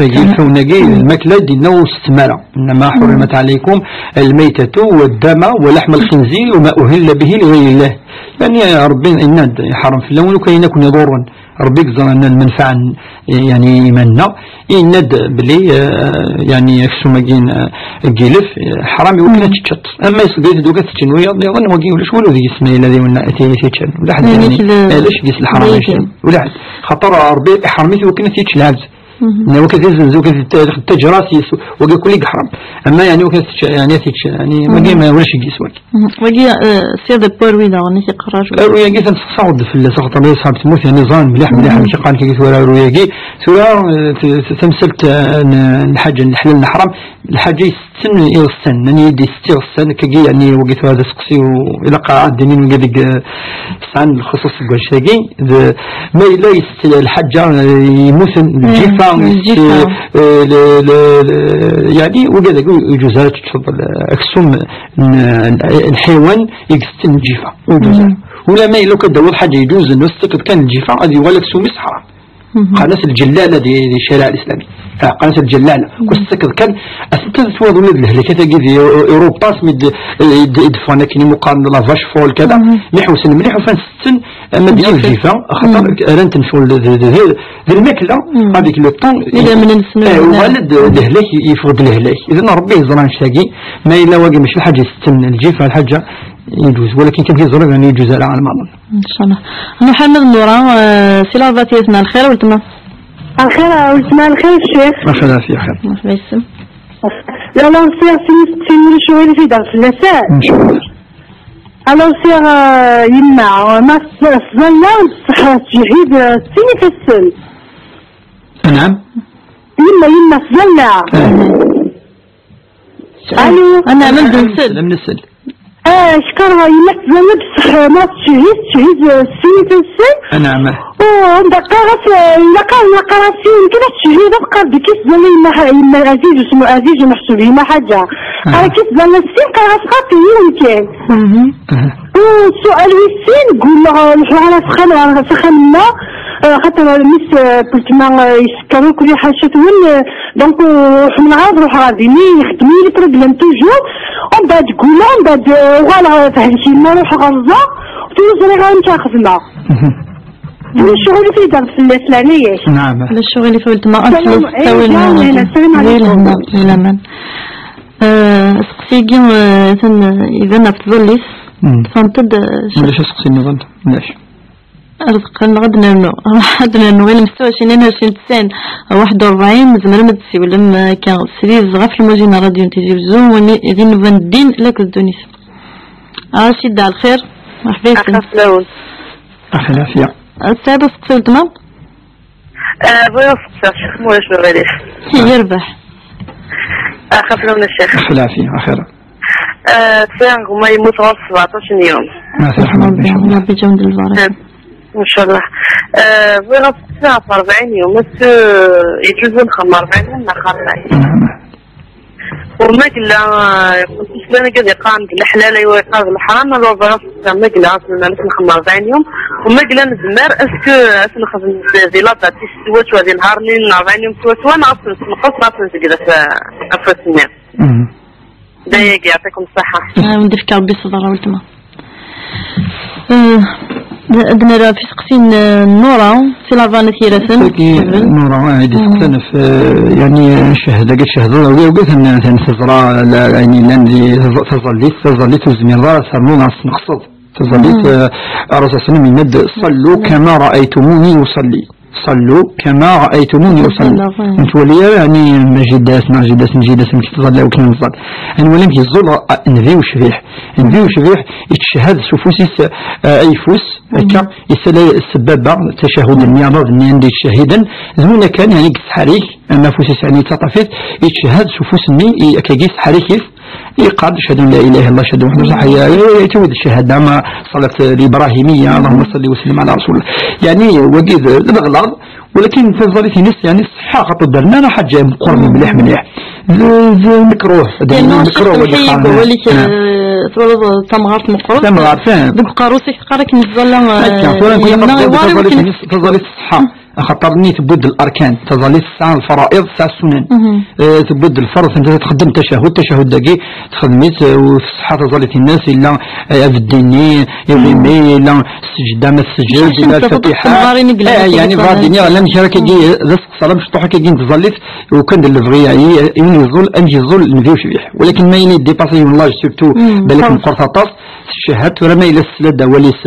الفوناقي الماكلة دينا واستمارة إنما حرمت عليكم الميتة والدم ولحم الخنزير وما أهل به لغير الله يعني ربي إناد يحرم في اللون وكاين يكون يضرا ربي يقدر أن المنفعة يعني يمنى إناد بلي يعني يكسو ماكين الجلف حرام يوكنا تشط أما يسقيت دوكا تشنو يظن وقي ولا شو ذي اسمه الذي ولا تيشن ولا حد يعني ليش قيس الحرام ولا حد خطر ربي حرمتي وكنا تيش العبد وكذا زنزو كذا التجراسي وقي كل حرام أما يعني وكذا يعني يعني وقي ما ولا شيء قيس وقي سيادة بروي لا ونسي قرار رويا قيس صعد في السقط الله يصحب تموت يعني نظام مليح مش قال كيف ولا رويا قي سورة تمثلت الحاجة الحلال الحرام الحاجة السن السن من يدي ستير السن كجي يعني وقيت هذا سقسي وإلى قاعد دينين وقدق سن الخصوص الجوشاقي ما إلا الحاجة يموت الجيفة يعني وقدق يجوزات تفضل أكسوم الحيوان يقسم الجيفة ولا ما إلا كدور حاجة يجوز إنه استقد كان الجيفة هذه ولا كسوم حرام قناة الجلالة دي الشارع الإسلامي قناة الجلالة واستكذ كان أستاذ فوض ولد الهلكات دي أوروبا سميد يدفعنا كني مقارنة لا فاش فول كذا محوسن مليح وفان ستن مدينة الجيفة خاطر رانت نشوف ذي الماكلة هذيك لو طون ولد الهلاك يفقد الهلاك إذا ربي يزران شاقي ما إلا واقي مش الحاجة ستن الجيفة الحاجة يجوز ولكن كان في ظروف يعني يجوز على المعلم ان شاء الله. محمد نورا سيلا باتيتنا الخير ولتما الخير ولتما الخير الشيخ مرحبا في خير مرحبا يسم لا لا نصير سير شويه في درس اللسان ان شاء الله انا نصير يمنع ما صلنا الصحة تجهيد سيني في السن نعم يما صلنا الو انا من السل شكرا يمثل بصح ما تشهيد السنة السن نعم نقراسين كده تشهيد بقى بكيس زلي ما عزيز اسمه عزيز ومحسوب ما حاجة أنا كيس زلي السن قراس خاطي يمكن سؤال السن قول له الحوالة سخنا خاطر ميس قلت ما يسكروا كل حاجه وين دونك حنا عاد نروح غاديني يخدموا لي بروبليم توجور ومن بعد تقول من بعد فوالا فهمتي ما نروح غزه وتوصلي غير نتا خدمه الشغل اللي في دار في العنايات. نعم الشغل اللي في التما السلام سقسيكي اذا نفضليس فانتد علاش سقسيني غد علاش رزقنا غدنا نو غير مستوى 22 41 زعما ما تسي ولا كان سريز غا في الموجينا راديو تيجي بزوم غادي نبان الدين لك الدونيس سيدي على الخير مرحبا بك فلوس اخي العافيه السادة سقسي تمام بغيت نسقسي الشيخ مولاش بغيريش يربح خاف من الشيخ اخي العافيه اخيرا تفاهم هما يموتوا 17 يوم ربي يجاوب البركة ان شاء الله بغيت نسقسي في 40 يوم بس يجوزوا نخدم 40 يوم ناخر وما قلنا كنت انا قاعد يقام الحلال ايوا يقام الحرام ما بغاش ما قلنا مالك نخدم 40 يوم وما قلنا نزمر اسكو نخدم دي لاطا تيسوا هذه نهار لين 40 يوم سوا نعرف نقص نعرف كذا في السنه دايق يعطيكم الصحه ندير فيك ربي الصبر والتما عندنا في سقسين نورا في لافانا ثيراسن نورا هادي سقسنا في يعني شهاده قد شهاده وقالت ان تزرع يعني لاندي تظليت وزمير صار ناس نقصد تظليت الرسول صلى الله عليه وسلم صلوا كما رايتموني يصلي صلوا كما رايتموني اصلي انت وليا يعني مجداس كي تظل وكي نصل انا ولم يزول نبيو شبيح يتشهد سفوسيس اي فوس هكا يسال السبابه تشهد المعراض اللي عندي شاهدا زمونا كان يعني كسحاريك اما فوسيس يعني تطفيت يتشهد سفوسني كيس حريكيف يقعد شهد لا اله الا الله شهد وحده صحيح يتود الشهاده مع صلاه الابراهيميه اللهم صل وسلم على رسول الله يعني وجد الغلط ولكن تظلتي نس يعني الصحه خاطر درنا انا حاجه مقرب مليح مكروه وليك تمغارت مقروب تبقى روسي قراك نزل تظلت الصحه خاطرني تبد الاركان تظلي الساعه الفرائض الساعه السنن تبد الفرض انت تخدم تشهد داكي تخدميت والصحه تظلت الناس الا الديني يغيمي الا السجده ما السجد الا الفاتحه يعني غادي لا نشارك كي الصلاه مشطوحه كي تظليت وكان الفغي يزول انجي زول نبيو شبيح ولكن ما يني ديباسي والله سيرتو بالك مقرطاس الشهادة ولا ما الى السلاده وليس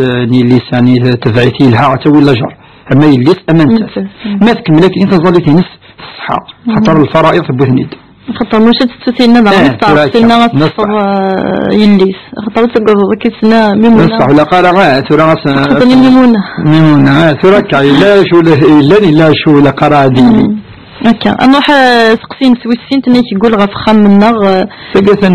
لساني تبعتي لها حتى ولا جر اما يليس امانته ما تكملك انت ظليتي نص الصحه خاطر الفرائض بوثنيد خاطر مش تستثنى نعرف نصف يليس خاطر تقول كيسنا ميمونه نصح ولا قال ثرا خاطر ميمونه ثرا لا شو لا شو لا قرادي هكا انا سقسين سويسين تني كيقول غا فخام منا ثلاثه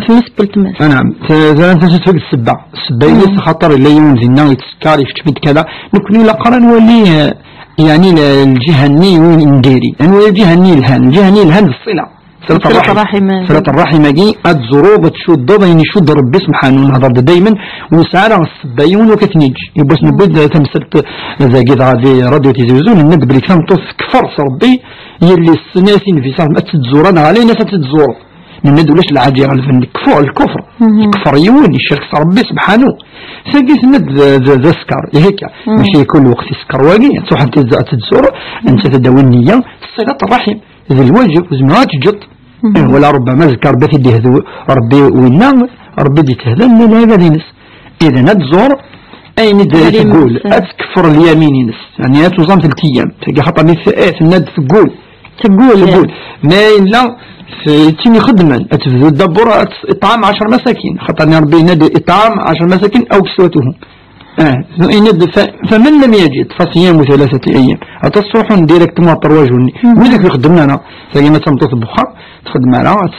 في مسبل تماس نعم ثلاثه تفوق السبع يليس خاطر لا ينزلنا يتسكر يفتفد كذا نكون لا قرا نولي يعني الجهه الني وين نديري نولي الجهه الني الهان بالصله صلة الرحم كي الزروب تشد بين يشد ربي سبحانه نهضر دائما وسعر السبايون وكتنيج يبغى نبود تمثلت زاكيد غادي راديو تيزوزون الند بلي كان كفر ربي يلي السناسين في صاحب تتزورنا علينا تتزور الند ولاش العادي غالفن الكفر يون الشرك ربي سبحانه ساقيت الند ذا سكر هيك ماشي كل وقت يسكر واقي تروح تتزور انت تداوي النية صلة الرحم ذي الواجب وزمرات جد ولا ربما ذكر بثي هذو ربي وينام ربي دي تهذا لا هذا نس اذا نتزور اي تقول اتكفر اليمين نس يعني توزم 3 ايام تلقى خاطر نساء الند تقول ما الا تيني خدما اتفذو الدبر اطعام 10 مساكين خاطر ربي ينادي اطعام 10 مساكين او كسوتهم فمن لم يجد فصيام 3 ايام اتصبحون ديريكتومون طرواجوني وذاك يخدمنا انا زي ما تم تطبخها تخدم على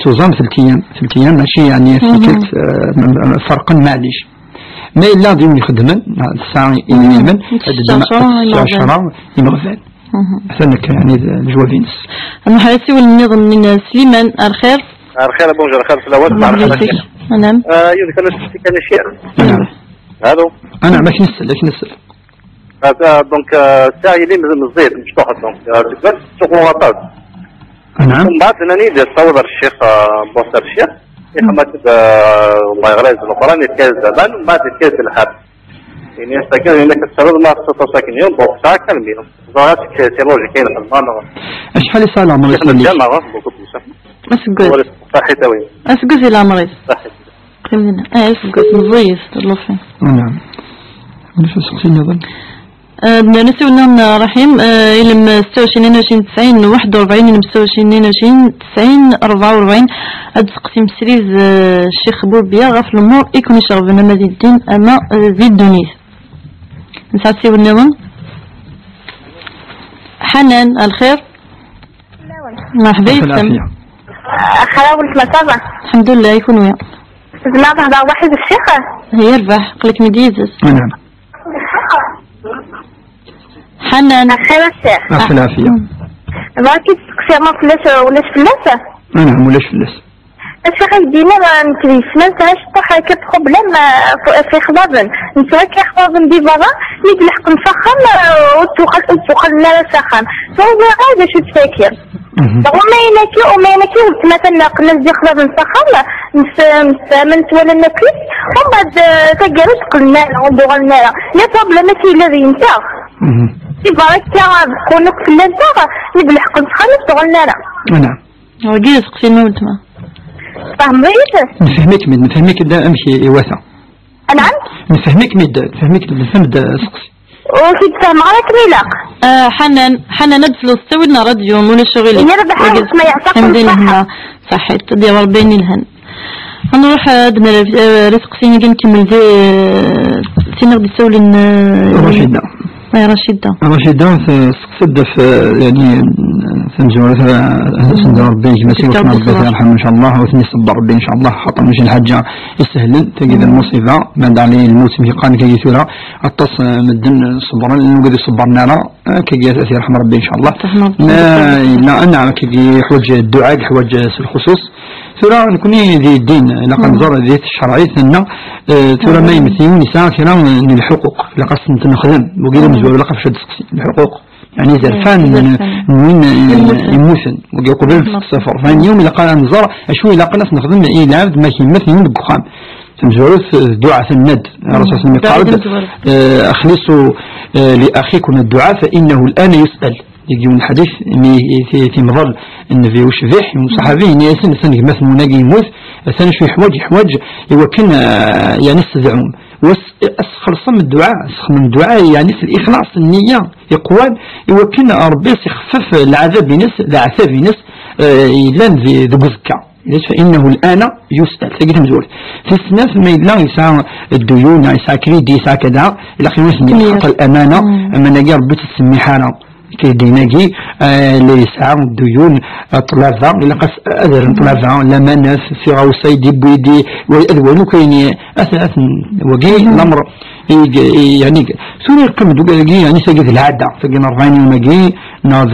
توزام 3 ايام ماشي يعني فرقا معليش ما الا ديما يخدمن الساعه الى اليمن الساعه 10 يمغفل حسنك يعني الجوابينس انا حاسي والنظام من سليمان الخير بونجور الخير في الاول نعم يذكر لك كان شيء نعم هادو انا ماكش نسال دونك ساعه اللي مزيد مفتوحه دونك تقدر تسوق وطاط. نعم. من بعد انني تصور الشيخ بوستر الشيخ يخمت الله يغرز القران يتكاز زمان ومن بعد يتكاز الحب. يعني استكان انك تسرد ما ساكن يوم بوق ساعه كاملين. ظهرت تيولوجي كاين في المنطقه. شحال يصال عمري يصلي؟ اسكوز صحي توي. اسكوز الى عمري. صحي. قيمنا اسكوز مزيف الله فين. نعم. واش سقسيني ظن؟ نسيو نعم رحيم إلم 26 22 90 41 إلم 26 22 90 44 هاد تقسيم سريز الشيخ بوبيا غاف الأمور يكون يشربنا مزيد الدين أما زيد دونيس نسعسيو النوم حنان الخير مرحبا يسلم خلاوي المسافة الحمد لله يكون ويا زعما تهضر واحد الشيخ هي رباح قلك مديزز نعم حنان خير الشيخ العافية باكي تسقسي ما فلاس ولاش فلاس نعم ولاش فلاس الشيخ يدينا ما نتريسنا نتاش طاح كيف بروبليم في خضابن نتاع كي خضابن دي بابا نيت لحق نسخن وتوخل لنا سخن ثم هذا شو تفكر وما ينكي مثلا قلنا دي خضابن سخن من ولا نكلي ومن بعد تقرت قلنا ودغلنا يا بروبليم ماشي الذي ينتاخ يبارك كونك في اللنتاغ نبلحق نسخن وتغلنا نعم وقيل سقسي نولتما فهميت؟ نفهمك دا امشي واسع. نعم؟ نفهمك نفهم سقسي. وكي تفهم عليك ميلاق. حنان ندفلو استوينا راديو مولا شغلي. يا رب حاول ما يعطيكم الصحة. صحيت ديال ربي الهن. نروح عندنا رزقسيني كنكمل في سينغ سولين رشيدة. رشيدة سقسد في يعني سنجور سند ربي ماشي وسنا ربي يرحم ان شاء الله وثني صبر ربي ان شاء الله خاطر ماشي الحاجه يستهلن تجد المصيبه بعد عليه الموسم يقان كي ثورة اتص مدن صبرا نقدر صبرنا راه كي يرحم ربي ان شاء الله لا نعم كي يحوج الدعاء يحوج الخصوص ثورة نكون ذي الدين لقد نظر ذي الشرعي ثنا ثورة ما يمثلون نساء كثيرا من الحقوق لقد نخدم وقيل مزور لقد شد الحقوق يعني زرفان من يموسن ويقول السفر فان يوم إلا قال نزار أشوي إلا قناس نخدم إلى عبد ما يمثل من الدخان تمزورث دعاء الند الرسول صلى الله عليه وسلم أخلصوا لأخيكم الدعاء فإنه الآن يسأل يجي من الحديث في مظل النبي وشفيح صحابي ياسن ثاني مثل مناقي يموت ثاني شوي حواج يوكلنا يعني استدعون خلصا من الدعاء من الدعاء يعني في الإخلاص النية يقوان يوكلنا ربي يخفف العذاب ناس يلان ذي بزكا فإنه الآن يسأل تجد مزول في السنة ما يلا يسعى الديون يسعى كريدي يسعى كذا إلى خير خاطر الأمانة أمانة ربي تسمي حرام كي ديناكي اللي يسعى الديون طلافا إلا قص أذر طلافا لما ناس في غوصي دي بويدي وأذوانو كاين أثاث وقي الأمر يعني سوري يقيم دوكي يعني ساقي العادة ساقي 40 يوم كي ناض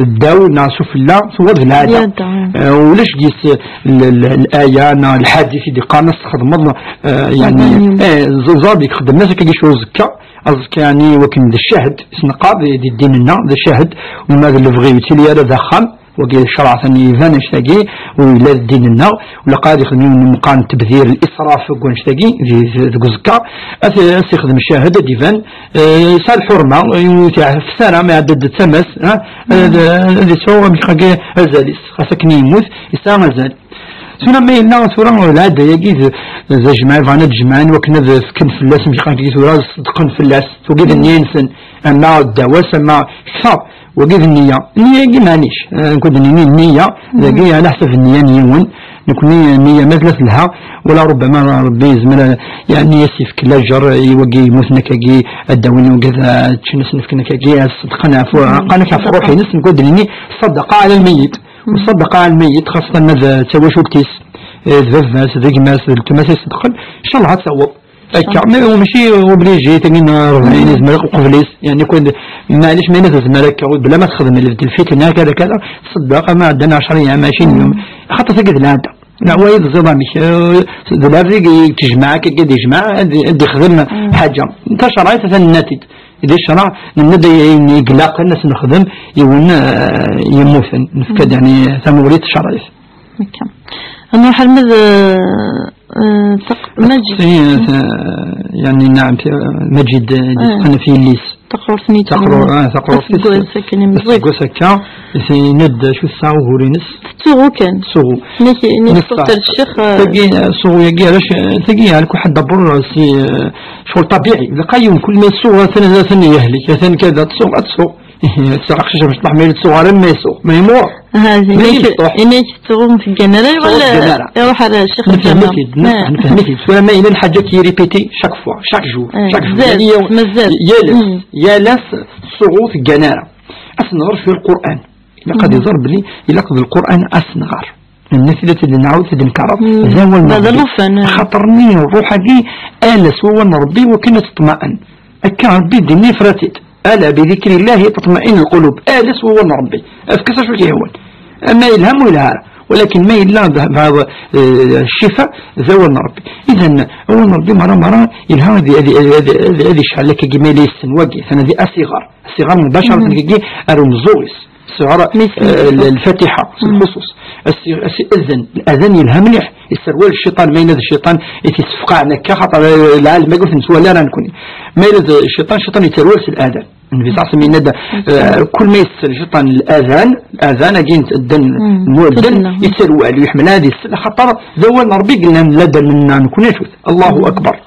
الداو ناض سفلا صور العادة ولاش جيس الآية الحديث اللي قانص خدم يعني زاد يخدم الناس كي يشوف زكا أذكر يعني وكن ذا الشهد سنقاب دي ديننا ذا الشهد وماذا اللي بغي يتلي هذا ذا خام وقيل الشرع ثاني فان اشتاقي ولا ديننا ولا قاعد يخدمون مقام تبذير الإسراف وقون اشتاقي ذي زكا يخدم الشهادة ديفان سال حرمة في سنة ما عدد تمس هذا سوى بخاقي أزاليس خاصكني يموت يستعمل أزال سونا ما يلا ثورة العادة يجي ذا جماعة فانا جمعان وكنا ذا سكن فلاس مش قاعد يجي ثورة صدقن فلاس وقيد النينسن أما الدواس أما كثر وقيد النية يجي مانيش نكون النية ذا على حسب النية نيون نكون النية مثلث لها ولا ربما ربي زملا يعني يسيف كلا جر يوقي مثنى كاجي الدوين وكذا تشنس نفكنا كاجي صدقنا قانا كفروحي نس نقول لني صدق على الميت وصدق على الميت خاصة ماذا تسوى شو كتيس ذفاس ذقماس التماس يصدقن إن شاء الله هتسوى أكمل ومشي وبليجي تجينا 40 زملاء وقبليس يعني كون معليش ما ينزل زملاء بلا ما تخدم اللي في الفتنة كذا كذا صدق ما عندنا 10 أيام ماشيين يوم حتى تجد العادة لا وايد زمان مش دلافي تجمع كده يجمع ادي خدمنا حاجة انت شرعت الناتج إذا الشرع نبدا يقلق الناس نخدم يون يموت نفكد يعني ثمورية الشرعي. أنا حرمز مجد يعني نعم مجد أنا في الليس تقرر ثني تقرر في سكة ند شو الساعة وهورينس سوغو كان سوغو نفطر الشيخ تجي سوغو يجي علاش تجي على كل حد دبر سي شغل طبيعي لقيم كل ما يسوغ ثاني يهلك ثاني كذا تسوغ الساعة خشبة مش تحمل الصغار ما يسوق ما يموت هذه إنك تقوم في الجنرة ولا يروح على الشيخ الجنرة نفهمك ولا ما إلى الحاجة كي ريبيتي شاك فوا شاك جو يالس صغو في الجنرة أسنغر في القرآن إلا قد يضرب لي إلا قد القرآن أسنغر النافذة اللي نعود في الكرب زاول خطرني الروح دي آلس وهو ربي وكنا تطمئن أكا ربي دني فراتيت ألا بذكر الله تطمئن القلوب آلس وهو ربي أفكسر شو هو أما يلهم ولا ولكن ما إلا هذا الشفاء زوال ربي إذا هو ربي مرة يلهم هذه شحال كي ما ليس نواجه أنا ذي الصغار مباشرة كي أرمزوس صغار الفاتحة الخصوص الأذان يلهم مليح يسروال الشيطان ما ينادي الشيطان يتسفقع نكا خاطر العالم ما قلت نسوى لا نكون ما ينادي الشيطان يتروال الأذان النبي صلى الله عليه وسلم ينادى كل ما يسر الشيطان الأذان أجين المؤذن يتروال ويحمل هذه السنة خاطر زوال ربي قلنا لدى منا نكون نشوف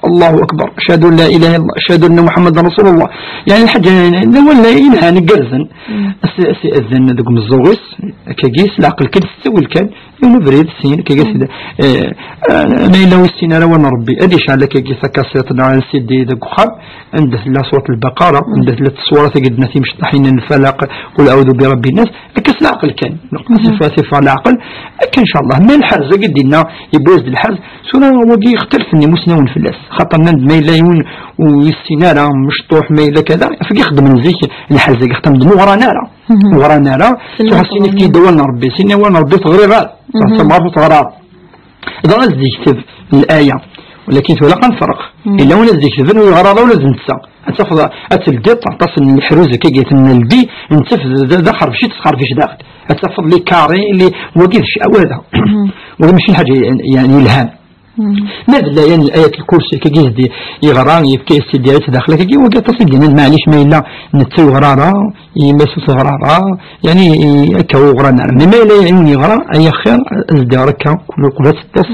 الله أكبر أشهد أن لا إله إلا الله أشهد أن محمد رسول الله يعني الحاجة ولا ينهى نقرزن أذن ذوك الزوغس كجيس العقل كل تسوي الكل ينبرد السين كجيس ما إلا وستين على ون ربي أديش على كجيس كاسيتنا على السيدي ذوك خاب عنده لا صوت البقرة عنده لا تصورة قد نثيم شطحين الفلق قل أعوذ برب الناس كاس العقل كان صفة على العقل كان إن شاء الله ما الحرز قدنا يبوز الحرز سورة وجي يختلف إني مسنون في الناس خاطر نند ما إلا يون والسينارة مشطوح ما إلا كذا فكي يخدم نزيك الحرز يخدم دمو ورا نارا تحسيني كي دولنا ربي سيني وانا ربي تغريبات تغرار إذا نزل يكتب الآية ولكن ولا قنفرق إلا وانا نزل يكتب ويغرار ولا زنتسا أتفضل أتلقيت تصل من الحروزة كي جيت من البي نتفض دخل بشي تسخر فيش داخل أتفضل لي كاري اللي وقيت شيء أولا ولا ماشي حاجة يعني إلهام ماذا لا يعني الآية الكرسي كي دي يغران يبكي السيديات داخل كي وقت تصدق معليش ما إلا نتسوي غرارة يمسوس غرارة يعني كو غرانا ما لا يعني غرا أي خير ازدهارك كل قبات التص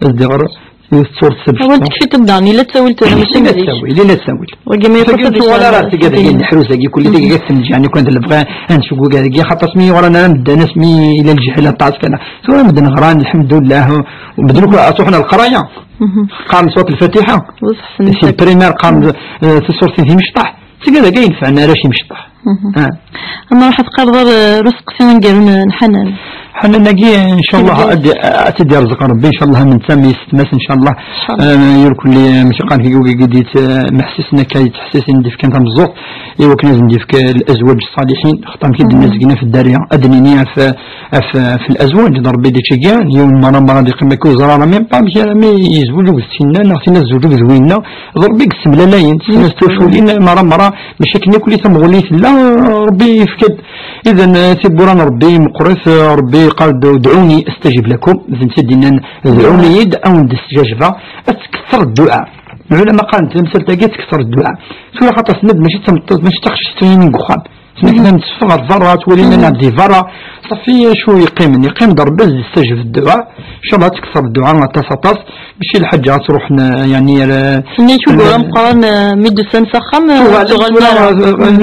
ازدهار صورة سبش أول تكفي تبدعني لا تسوي أنا مش لا تسوي وجمع يفرق ولا رأس كذا يعني حروسة كل دقيقة تسمج يعني كنت اللي بغى نشوفه كذا خاطر اسمي ورانا نبدأ نسمي إلى الجحيلة طاس كذا سواء بدنا غران الحمد لله وبدنا أصوحنا القراية قام صوت الفاتحة في البريمير قام في صورة في مشطح سكذا جاي ينفعنا راشي مشطح أنا راح أتقرر رزق سنجر نحنن حنا نجي ان شاء الله اتدي رزق ربي ان شاء الله من سامي ستماس ان شاء الله يركل لي مش قال في جوجل قديت محسسنا كاي تحسس ندير كان مزوط ايوا كنا ندير الازواج الصالحين خطام كي الناس قلنا في الداريه ادنيني في الازواج ضربي دي تشيان يوم مره دي قيمه كو زراره ميم با مي يزوجوا بالسنه ناخذنا الزوجوا زوينه ضربي قسم لا لاين الناس توشولين مره مشاكل كل ثم غليت لا ربي يفكد اذا سيبوران ربي مقرث ربي قال دعوني استجب لكم اذا سيدنا دعوني يدعو استجابه تكثر الدعاء العلماء قالت مثل تلقى تكثر الدعاء شو خاطر سند ماشي تخشى ترينينغ وخام حنا نتصفى الذرات ولينا نعدي ذره صافي شو يقيم ضرب يستجب الدعاء ان شاء الله تكثر الدعاء تصاطاس ماشي الحاجه تروح يعني سني شو قران ميدسن فخم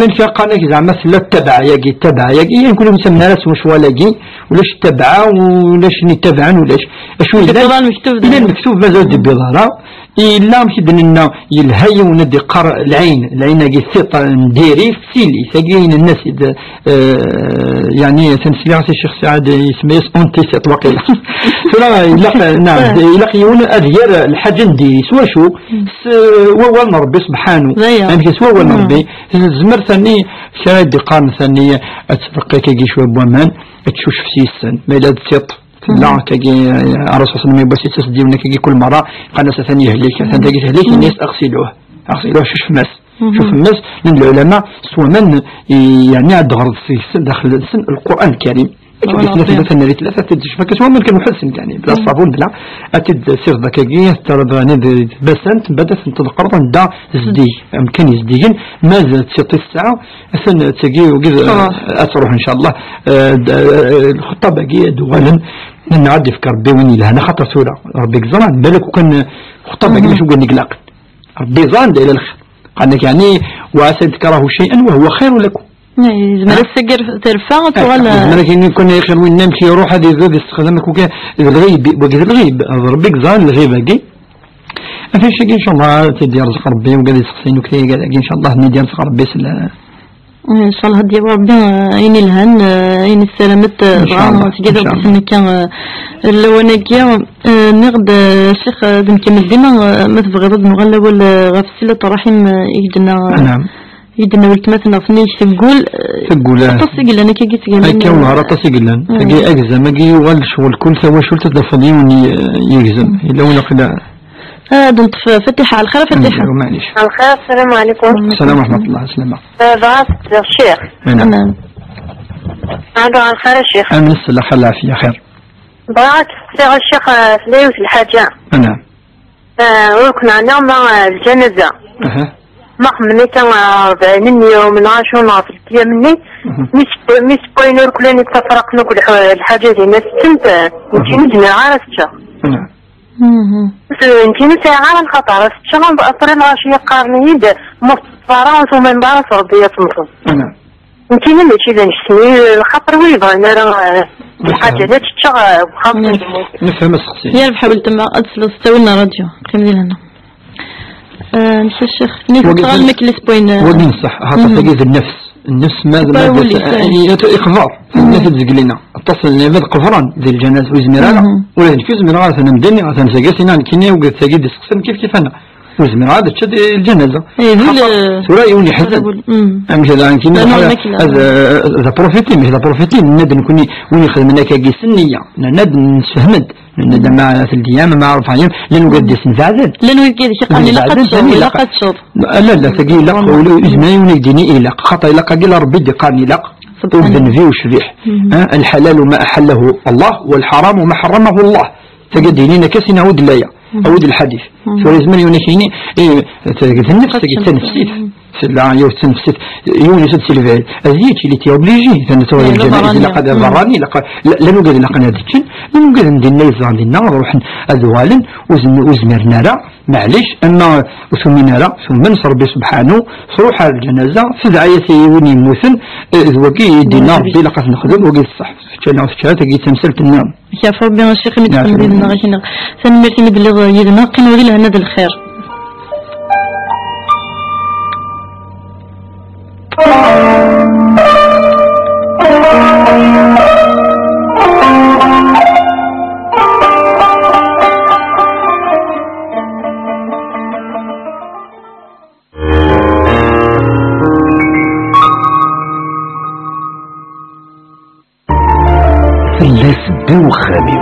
من في قناه زعما لا تبع ياكي نقولوا مسمى ناس واش ولاكي ولاش تبع ولاش نتبعن ولاش شو الا المكتوب مازال دي بيضاره إلا مشي دنا يلهي وندي قرء العين كي الثقة نديري في سيلي ثقين الناس يعني تنسيع الشيخ سعد يسميه أنتي سيط وقيل فلا نعم إلا يقول أدير الحاجة نديري سوا شو هو ربي سبحانه يعني سوا هو ربي الزمر ثاني شاهد قارن ثاني أتفقى كي شوية بومان تشوش في سيسن ما إلا تسيط لا كي الرسول صلى الله عليه وسلم بس يتصدي كي كل مرة قناة ثانية هليك ثانية هليك الناس أغسلوه شوش في ماس شوف الناس من العلماء سواء من يعني عاد غرض في داخل السن القرآن الكريم ثلاثة ناري ثلاثة تدش فكاش هو من كان محسن يعني بلا الصابون بلا أتد سير ذكاكية ترى باني بسنت بدأت تنتقرض دا زدي أمكن يزديين ماذا تسيطي الساعة أثناء تجي وقيد أتروح إن شاء الله الخطة باقية دولا نعدي في ربي وين لهنا خطر سورة ربي زران بالك وكان خطة باقية شو قال نقلاق ربي زران إلى الخير قالك يعني وعسى تكرهوا شيئا وهو خير لكم زمان السجر ترفع ولا زمان كنا يخير وين نمشي يروح هذه ذا استخدامك وكا الغيب وقت الغيب ربك زان الغيب هاكي ما فيش ان شاء الله تدي رزق ربي وقال يسقسين وكذا قال ان شاء الله ندير رزق ربي ان شاء الله هدي ربي عين الهن عين السلامة بغا تجد بسنة كان لو انا كيا نغد الشيخ نكمل ديما ما تبغي ضد نغلى ولا غفصلة رحم يجدنا نعم يدنا ولتمثلنا فنيش تقول تصيق لنا كي قلت لنا كي ونهار تصيق لنا تجي أجزم أجي والشغل كل سوا شو تتفضي وني يجزم إلا ولا كذا هذا فتح على الخير فتح معليش على الخير. السلام عليكم. السلام ورحمة الله. السلام. بعث الشيخ. نعم. على الخير الشيخ. أمن الصلاح العافية خير. بعث الشيخ في الحاجة. نعم. وكنا نعمل الجنازة. ما خمني كان 40 يوم من 10 في الأيام مني مش بوينور كلني تفرقنا كل الحاجة دي ناس تنت يمكن جنا عرفتها. يمكن ساعة الخطر شلون بأطرين عشية قارنيد مفرانس ومن بعض صربية مصر. يمكن اللي شيء نشتري الخطر ويبغى نرى الحاجة لا تشتغل بخاطر نفهم السقسي. يا بحاول تما أتصل استوينا راديو كمل لنا. مش الشيخ نيجي مكلس بوين ودين صح هذا تجيز النفس ماذا إخبار الناس تزقلنا اتصل لنا قفران ذي الجناز وزميرانا ولا نفيز من غاث أنا مدني غاث أنا سجاسنا كنيا وقد سجيد السقسم كيف أنا وزمير هذا تشد الجنازة سورة يوني حزن مش هذا عن كنا هذا بروفيتين مش هذا بروفيتين ندن كوني وني خدمنا كاجي سنية ندن نسهمد ندن مع ثلاث أيام مع 4 أيام لأنه قد يسنزعزل لأنه قد يقاني لقد شوط لا تجي لق ولو إزماي ونقدني إلق خطأ لق قال ربي دقاني لق وذن فيه وشريح الحلال ما أحله الله والحرام ما حرمه الله تقدينينا كسنا ود لايا أود الحديث سوري زمان يونيكيني تجد النفس تجد تنفسيت لا يو تنفسيت يوني سد سيلفيل أزيت اللي تيوبليجي تنتوي الجنائز لقد ضراني لقد لا نوجد لقد نادتشن لا نوجد ندير نيزان دينا نروح أذوالن وزمرنا لا معليش أما وثمنا لا ثم نصر ربي سبحانه صروح الجنازة في دعاية يوني موثن ذوقي دينار ربي لقد نخدم وقي الصح كنا في شهادة جيت تمثلت النام. يا ربي الشيخ متقبل لنا غشنا سنمرتي مدلغ يدنا قنوري لنا هذا الخير. الناس بوخامي